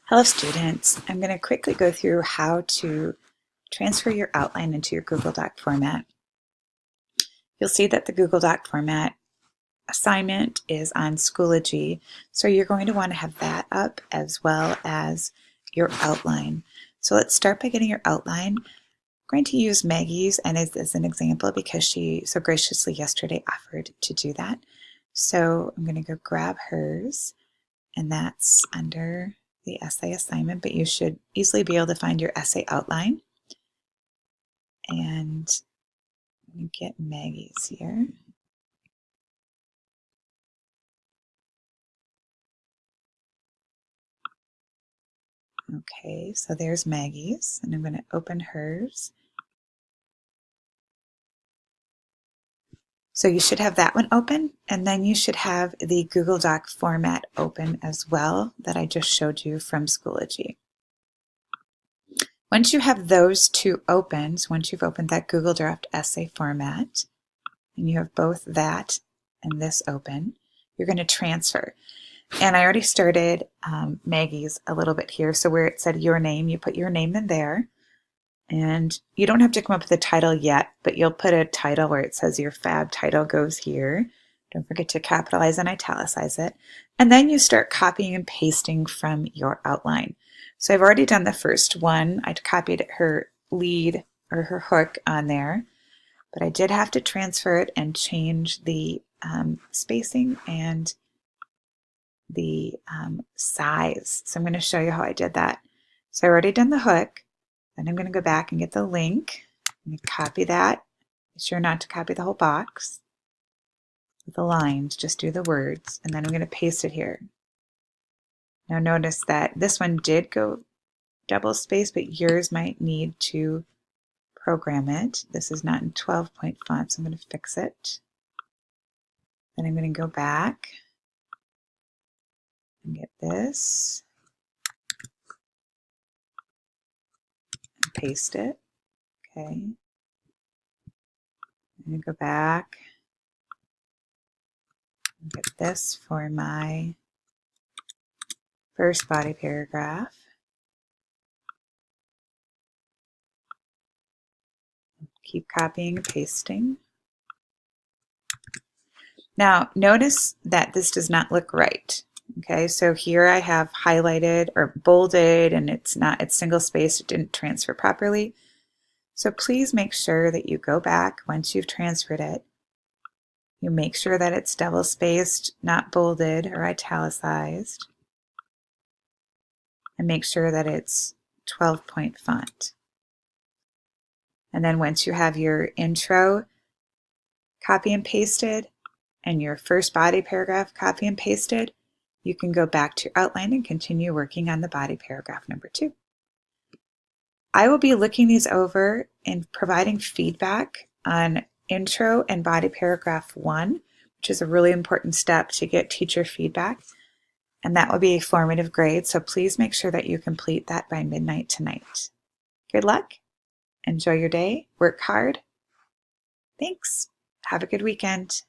Hello students, I'm going to quickly go through how to transfer your outline into your Google Doc format. You'll see that the Google Doc format assignment is on Schoology, so you're going to want to have that up as well as your outline. So let's start by getting your outline. I'm going to use Maggie's and as an example because she so graciously yesterday offered to do that. So I'm going to go grab hers, and that's under the essay assignment, but you should easily be able to find your essay outline. And let me get Maggie's here. Okay, so there's Maggie's, and I'm going to open hers. So you should have that one open, and then you should have the Google Doc format open as well that I just showed you from Schoology. Once you have those two open, so once you've opened that Google Draft essay format, and you have both that and this open, you're going to transfer. And I already started Maggie's a little bit here. So where it said your name, you put your name in there. And you don't have to come up with a title yet, but you'll put a title where it says your fab title goes here. Don't forget to capitalize and italicize it. And then you start copying and pasting from your outline. So I've already done the first one. I copied her lead or her hook on there, but I did have to transfer it and change the spacing and the size. So I'm going to show you how I did that. So I already done the hook. Then I'm going to go back and get the link. I'm going to copy that. Be sure not to copy the whole box with the lines, just do the words. And then I'm going to paste it here. Now notice that this one did go double spaced, but yours might need to program it. This is not in 12-point font, so I'm going to fix it. Then I'm going to go back and get this. Paste it. Okay. I'm going to go back and get this for my first body paragraph. Keep copying and pasting. Now notice that this does not look right. Okay, so here I have highlighted or bolded and it's single spaced, it didn't transfer properly. So please make sure that you go back once you've transferred it. You make sure that it's double spaced, not bolded or italicized. And make sure that it's 12-point font. And then once you have your intro copy and pasted and your first body paragraph copy and pasted, you can go back to your outline and continue working on the body paragraph number 2. I will be looking these over and providing feedback on intro and body paragraph 1, which is a really important step to get teacher feedback. And that will be a formative grade, so please make sure that you complete that by midnight tonight. Good luck. Enjoy your day. Work hard. Thanks. Have a good weekend.